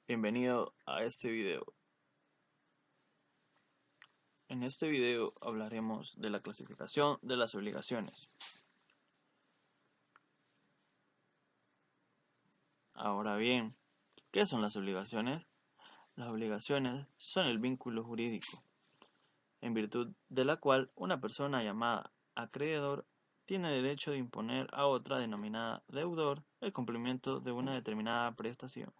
Bienvenido a este video. En este video hablaremos de la clasificación de las obligaciones. Ahora bien, ¿qué son las obligaciones? Las obligaciones son el vínculo jurídico, en virtud de la cual una persona llamada acreedor tiene derecho de imponer a otra denominada deudor el cumplimiento de una determinada prestación.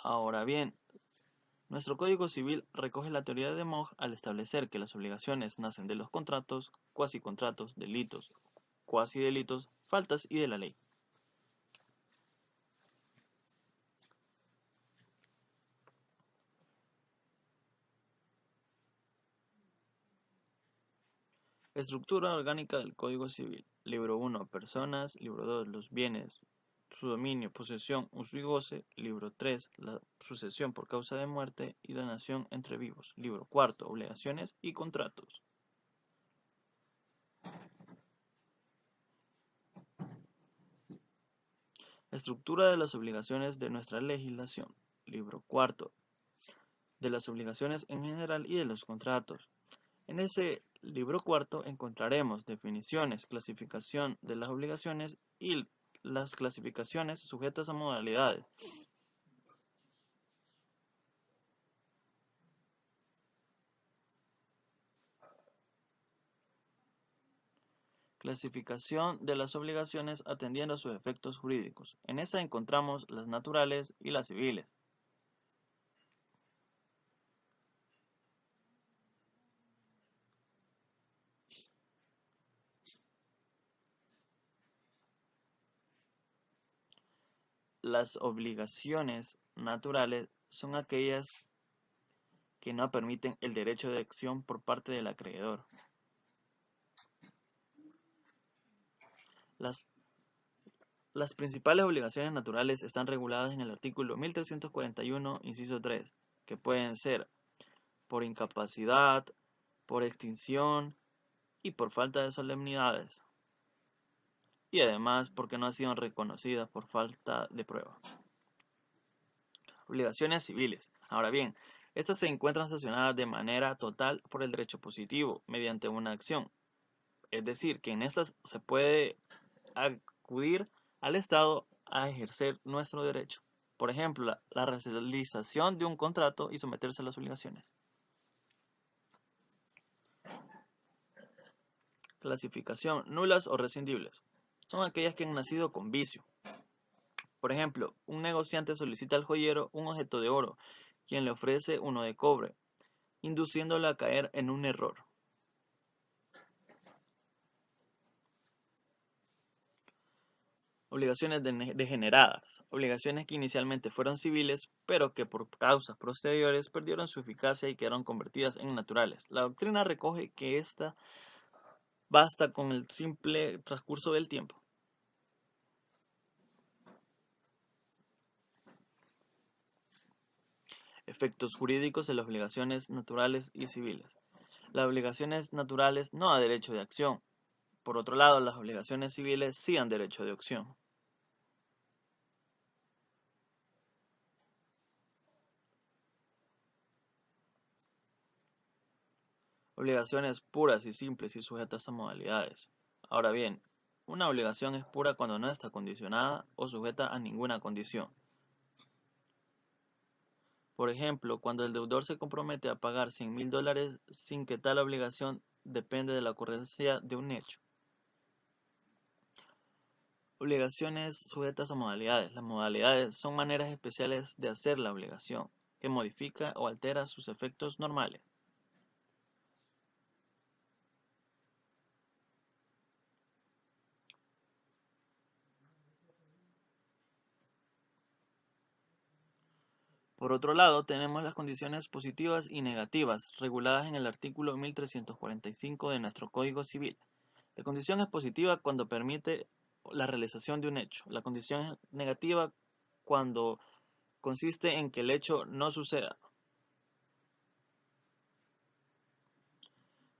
Ahora bien, nuestro Código Civil recoge la teoría de Moch al establecer que las obligaciones nacen de los contratos, cuasicontratos, delitos, cuasidelitos, faltas y de la ley. Estructura orgánica del Código Civil. Libro 1. Personas. Libro 2. Los bienes, su dominio, posesión, uso y goce. Libro 3. La sucesión por causa de muerte y donación entre vivos. Libro 4. Obligaciones y contratos. Estructura de las obligaciones de nuestra legislación. Libro 4. De las obligaciones en general y de los contratos. En ese libro cuarto encontraremos definiciones, clasificación de las obligaciones y las clasificaciones sujetas a modalidades. Clasificación de las obligaciones atendiendo a sus efectos jurídicos. En esa encontramos las naturales y las civiles. Las obligaciones naturales son aquellas que no permiten el derecho de acción por parte del acreedor. Las principales obligaciones naturales están reguladas en el artículo 1341, inciso 3, que pueden ser por incapacidad, por extinción y por falta de solemnidades, y además porque no han sido reconocidas por falta de prueba. Obligaciones civiles. Ahora bien, estas se encuentran sancionadas de manera total por el derecho positivo mediante una acción, es decir, que en estas se puede acudir al Estado a ejercer nuestro derecho. Por ejemplo, la realización de un contrato y someterse a las obligaciones. Clasificación: nulas o rescindibles. Son aquellas que han nacido con vicio. Por ejemplo, un negociante solicita al joyero un objeto de oro, quien le ofrece uno de cobre, induciéndole a caer en un error. Obligaciones degeneradas. Obligaciones que inicialmente fueron civiles, pero que por causas posteriores perdieron su eficacia y quedaron convertidas en naturales. La doctrina recoge que esta basta con el simple transcurso del tiempo. Efectos jurídicos de las obligaciones naturales y civiles. Las obligaciones naturales no dan derecho de acción. Por otro lado, las obligaciones civiles sí dan derecho de acción. Obligaciones puras y simples y sujetas a modalidades. Ahora bien, una obligación es pura cuando no está condicionada o sujeta a ninguna condición. Por ejemplo, cuando el deudor se compromete a pagar $100,000 sin que tal obligación depende de la ocurrencia de un hecho. Obligaciones sujetas a modalidades. Las modalidades son maneras especiales de hacer la obligación, que modifica o altera sus efectos normales. Por otro lado, tenemos las condiciones positivas y negativas, reguladas en el artículo 1345 de nuestro Código Civil. La condición es positiva cuando permite la realización de un hecho. La condición es negativa cuando consiste en que el hecho no suceda.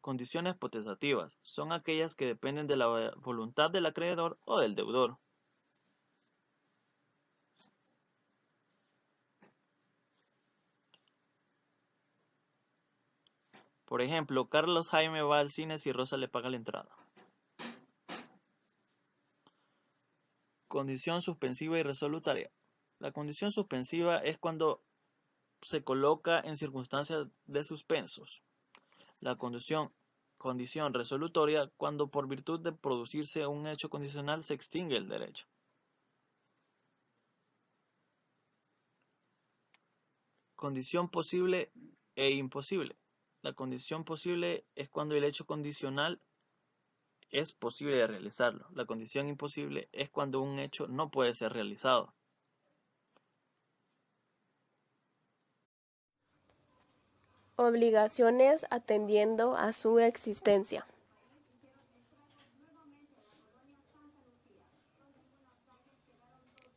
Condiciones potestativas son aquellas que dependen de la voluntad del acreedor o del deudor. Por ejemplo, Carlos Jaime va al cine si Rosa le paga la entrada. Condición suspensiva y resolutoria. La condición suspensiva es cuando se coloca en circunstancias de suspensos. La condición resolutoria cuando por virtud de producirse un hecho condicional se extingue el derecho. Condición posible e imposible. La condición posible es cuando el hecho condicional es posible de realizarlo. La condición imposible es cuando un hecho no puede ser realizado. Obligaciones atendiendo a su existencia.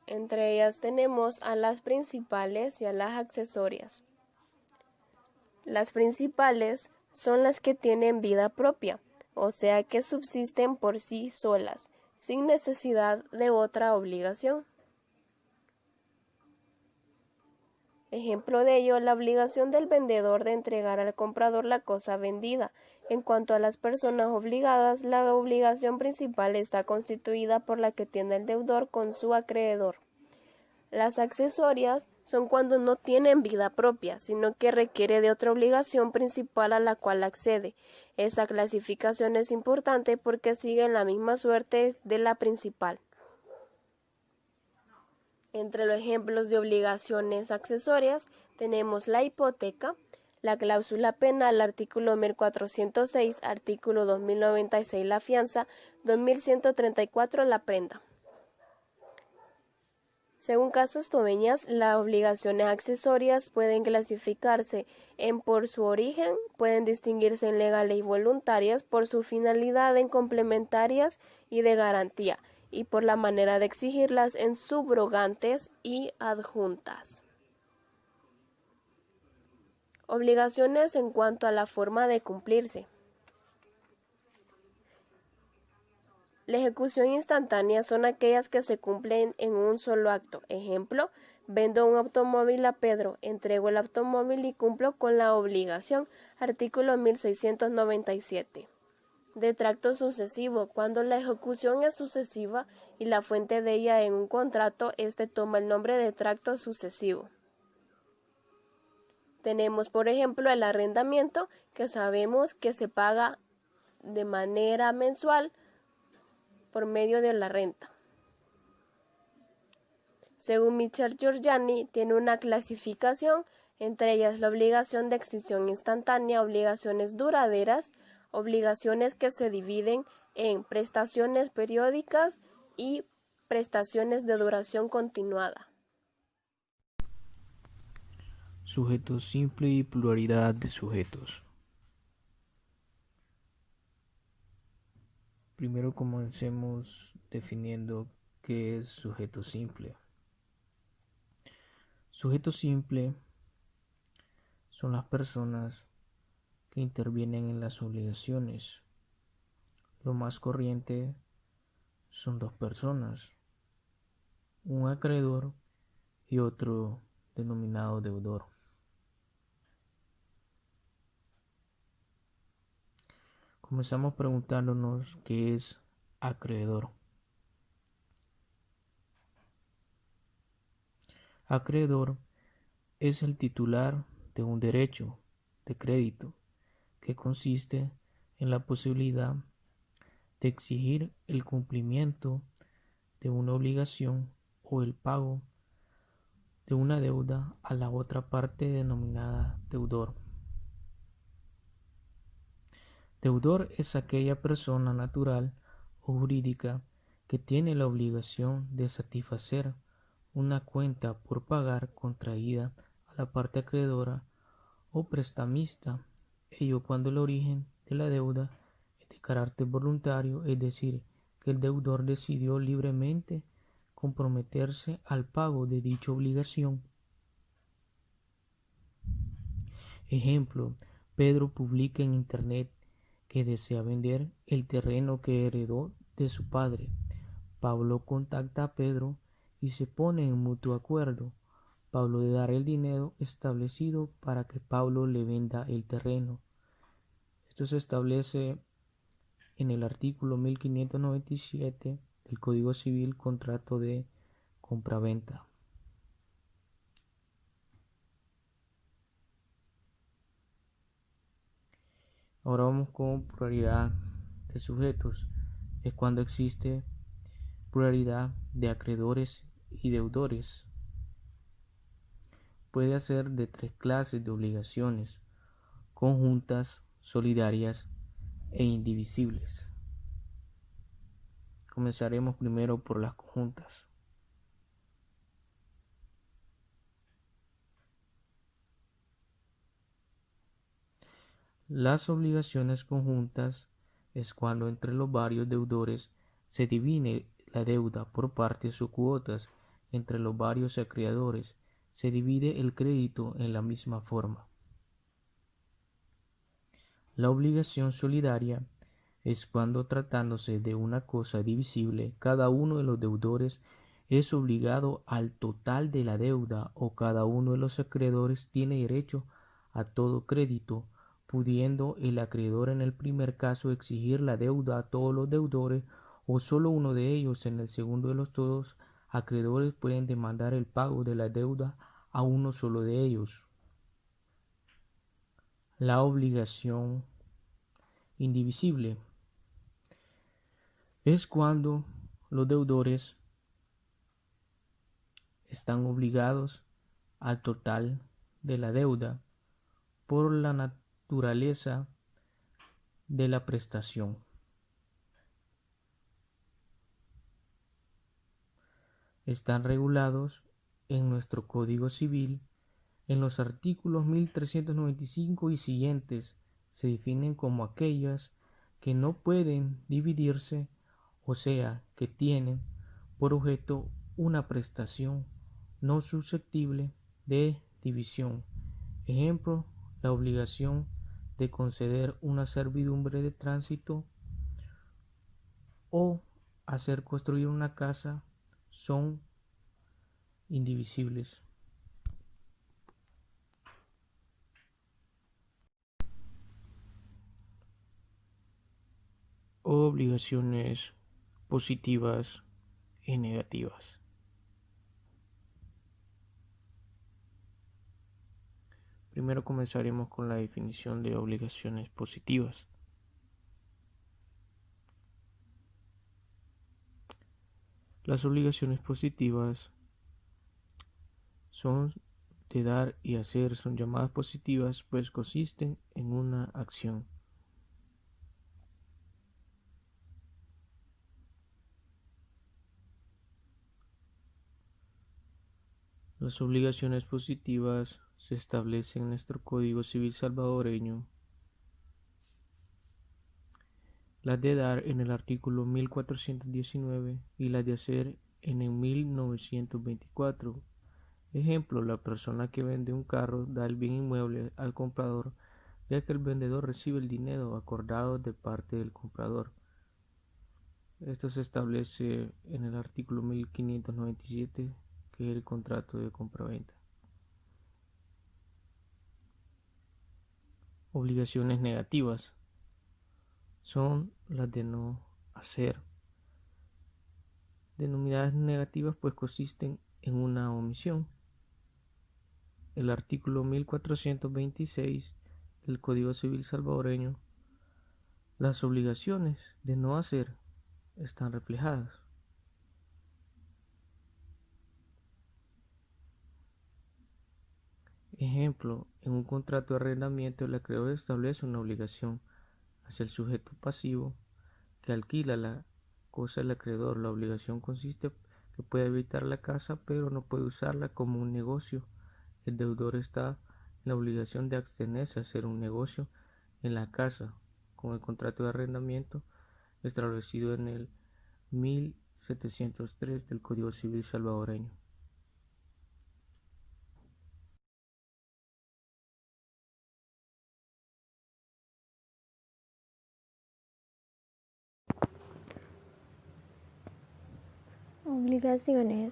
Entre ellas tenemos a las principales y a las accesorias. Las principales son las que tienen vida propia, o sea que subsisten por sí solas, sin necesidad de otra obligación. Ejemplo de ello, la obligación del vendedor de entregar al comprador la cosa vendida. En cuanto a las personas obligadas, la obligación principal está constituida por la que tiene el deudor con su acreedor. Las accesorias son cuando no tienen vida propia, sino que requiere de otra obligación principal a la cual accede. Esta clasificación es importante porque sigue la misma suerte de la principal. Entre los ejemplos de obligaciones accesorias tenemos la hipoteca, la cláusula penal, artículo 1406, artículo 2096 la fianza, 2134 la prenda. Según Casas Tobeñas, las obligaciones accesorias pueden clasificarse en por su origen, pueden distinguirse en legales y voluntarias, por su finalidad en complementarias y de garantía, y por la manera de exigirlas en subrogantes y adjuntas. Obligaciones en cuanto a la forma de cumplirse. La ejecución instantánea son aquellas que se cumplen en un solo acto. Ejemplo, vendo un automóvil a Pedro, entrego el automóvil y cumplo con la obligación. Artículo 1697. De tracto sucesivo. Cuando la ejecución es sucesiva y la fuente de ella en un contrato, este toma el nombre de tracto sucesivo. Tenemos, por ejemplo, el arrendamiento, que sabemos que se paga de manera mensual por medio de la renta. Según Michel Giorgiani, tiene una clasificación, entre ellas la obligación de extinción instantánea, obligaciones duraderas, obligaciones que se dividen en prestaciones periódicas y prestaciones de duración continuada. Sujeto simple y pluralidad de sujetos. Primero comencemos definiendo qué es sujeto simple. Sujeto simple son las personas que intervienen en las obligaciones. Lo más corriente son dos personas, un acreedor y otro denominado deudor. Comenzamos preguntándonos qué es acreedor. Acreedor es el titular de un derecho de crédito que consiste en la posibilidad de exigir el cumplimiento de una obligación o el pago de una deuda a la otra parte denominada deudor. Deudor es aquella persona natural o jurídica que tiene la obligación de satisfacer una cuenta por pagar contraída a la parte acreedora o prestamista, ello cuando el origen de la deuda es de carácter voluntario, es decir, que el deudor decidió libremente comprometerse al pago de dicha obligación. Ejemplo, Pedro publica en internet que desea vender el terreno que heredó de su padre. Pablo contacta a Pedro y se pone en mutuo acuerdo. Pablo le dará el dinero establecido para que Pablo le venda el terreno. Esto se establece en el artículo 1597 del Código Civil, contrato de compraventa. Ahora vamos con pluralidad de sujetos. Es cuando existe pluralidad de acreedores y deudores. Puede ser de tres clases de obligaciones: conjuntas, solidarias e indivisibles. Comenzaremos primero por las conjuntas. Las obligaciones conjuntas es cuando entre los varios deudores se divide la deuda por partes o cuotas. Entre los varios acreedores se divide el crédito en la misma forma. La obligación solidaria es cuando, tratándose de una cosa divisible, cada uno de los deudores es obligado al total de la deuda, o cada uno de los acreedores tiene derecho a todo crédito, pudiendo el acreedor en el primer caso exigir la deuda a todos los deudores, o solo uno de ellos. En el segundo de los todos acreedores pueden demandar el pago de la deuda a uno solo de ellos. La obligación indivisible es cuando los deudores están obligados al total de la deuda por la naturaleza de la prestación. Están regulados en nuestro Código Civil en los artículos 1395 y siguientes. Se definen como aquellas que no pueden dividirse, o sea, que tienen por objeto una prestación no susceptible de división. Ejemplo, la obligación de conceder una servidumbre de tránsito o hacer construir una casa son indivisibles. Obligaciones positivas y negativas. Primero comenzaremos con la definición de obligaciones positivas. Las obligaciones positivas son de dar y hacer, son llamadas positivas pues consisten en una acción. Las obligaciones positivas se establecen en nuestro Código Civil salvadoreño. Las de dar en el artículo 1419 y las de hacer en el 1924. Ejemplo, la persona que vende un carro da el bien inmueble al comprador, ya que el vendedor recibe el dinero acordado de parte del comprador. Esto se establece en el artículo 1597, que es el contrato de compraventa. Obligaciones negativas son las de no hacer. Denominadas negativas pues consisten en una omisión. El artículo 1426 del Código Civil salvadoreño, las obligaciones de no hacer están reflejadas. Ejemplo, en un contrato de arrendamiento el acreedor establece una obligación hacia el sujeto pasivo que alquila la cosa del acreedor. La obligación consiste que puede habitar la casa pero no puede usarla como un negocio. El deudor está en la obligación de abstenerse a hacer un negocio en la casa con el contrato de arrendamiento establecido en el 1703 del Código Civil salvadoreño. Obligaciones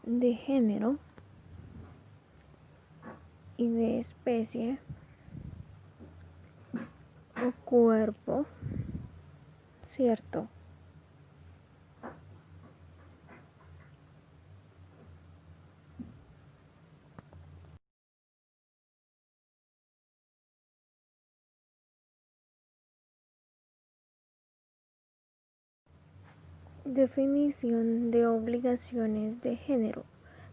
de género y de especie o cuerpo, cierto. Definición de obligaciones de género.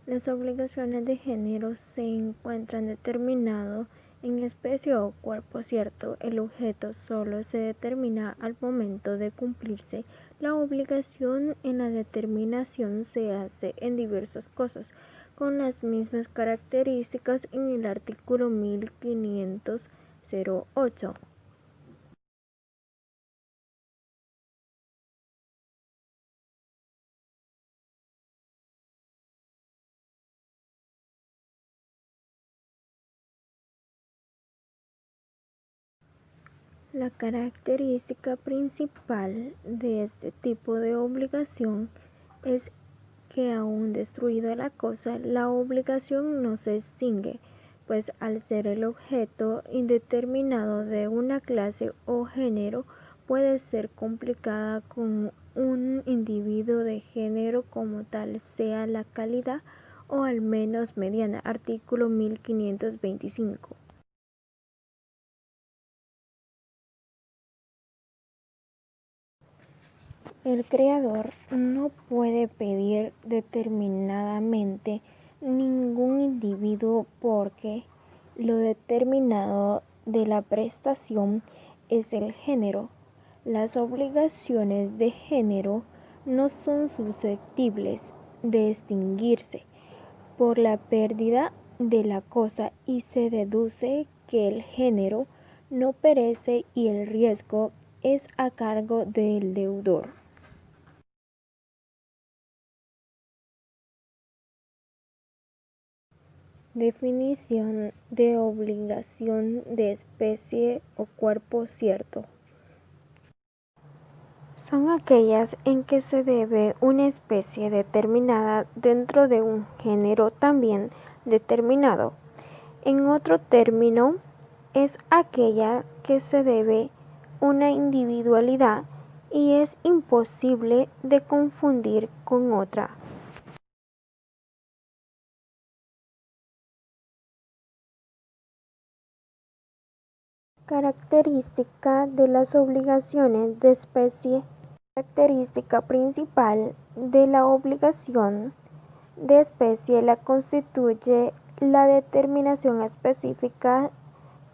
Las obligaciones de género se encuentran determinadas en especie o cuerpo cierto. El objeto solo se determina al momento de cumplirse. La obligación en la determinación se hace en diversas cosas, con las mismas características en el artículo 1508. La característica principal de este tipo de obligación es que aun destruida la cosa, la obligación no se extingue, pues al ser el objeto indeterminado de una clase o género, puede ser complicada con un individuo de género como tal sea la calidad o al menos mediana. Artículo 1525. El creador no puede pedir determinadamente ningún individuo porque lo determinado de la prestación es el género. Las obligaciones de género no son susceptibles de extinguirse por la pérdida de la cosa y se deduce que el género no perece y el riesgo es a cargo del deudor. Definición de obligación de especie o cuerpo cierto. Son aquellas en que se debe una especie determinada dentro de un género también determinado. En otro término, es aquella que se debe una individualidad y es imposible de confundir con otra. Característica de las obligaciones de especie. Característica principal de la obligación de especie la constituye la determinación específica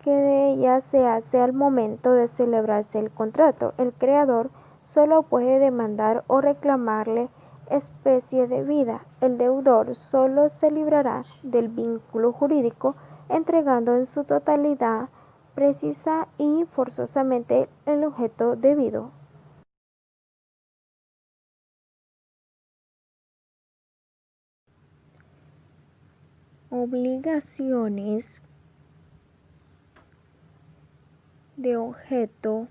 que de ella se hace al momento de celebrarse el contrato. El creador solo puede demandar o reclamarle especie debida. El deudor solo se librará del vínculo jurídico entregando en su totalidad precisa y forzosamente el objeto debido. Obligaciones de objeto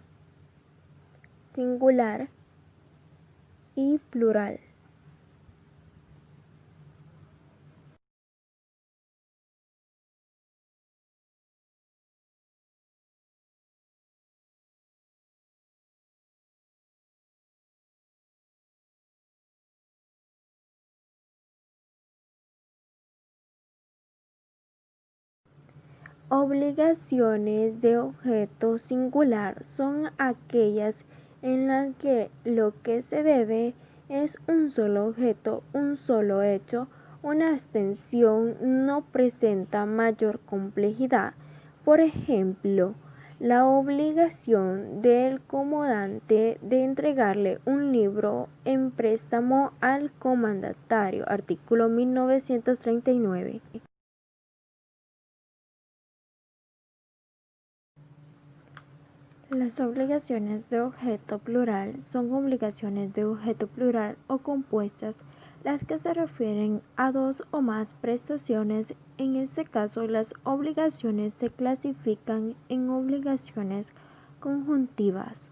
singular y plural. Obligaciones de objeto singular son aquellas en las que lo que se debe es un solo objeto, un solo hecho, una extensión no presenta mayor complejidad. Por ejemplo, la obligación del comandante de entregarle un libro en préstamo al comandatario, artículo 1939. Las obligaciones de objeto plural son obligaciones de objeto plural o compuestas, las que se refieren a dos o más prestaciones. En este caso, las obligaciones se clasifican en obligaciones conjuntivas.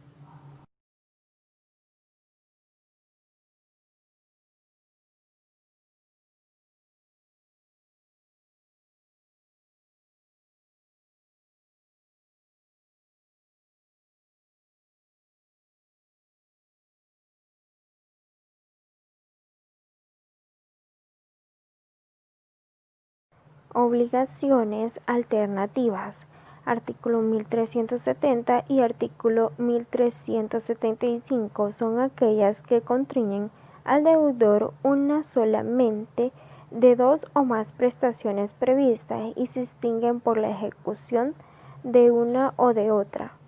Obligaciones alternativas. Artículo 1370 y artículo 1375 son aquellas que constriñen al deudor una solamente de dos o más prestaciones previstas y se distinguen por la ejecución de una o de otra.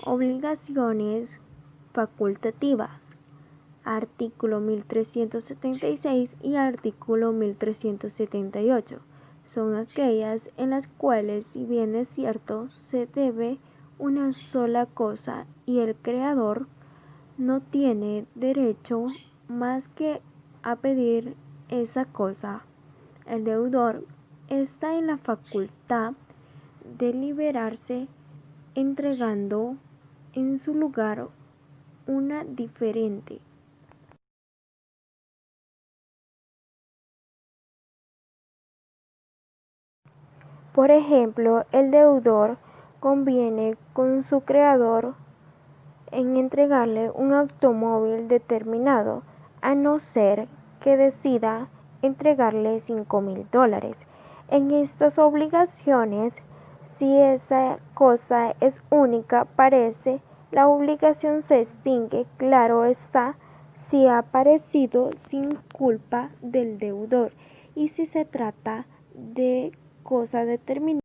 Obligaciones facultativas. Artículo 1376 y artículo 1378 son aquellas en las cuales, si bien es cierto, se debe una sola cosa y el creador no tiene derecho más que a pedir esa cosa, el deudor está en la facultad de liberarse entregando en su lugar una diferente. Por ejemplo, el deudor conviene con su creador en entregarle un automóvil determinado, a no ser que decida entregarle $5,000. En estas obligaciones, si esa cosa es única, parece, la obligación se extingue, claro está, si ha aparecido sin culpa del deudor y si se trata de cosa determinada.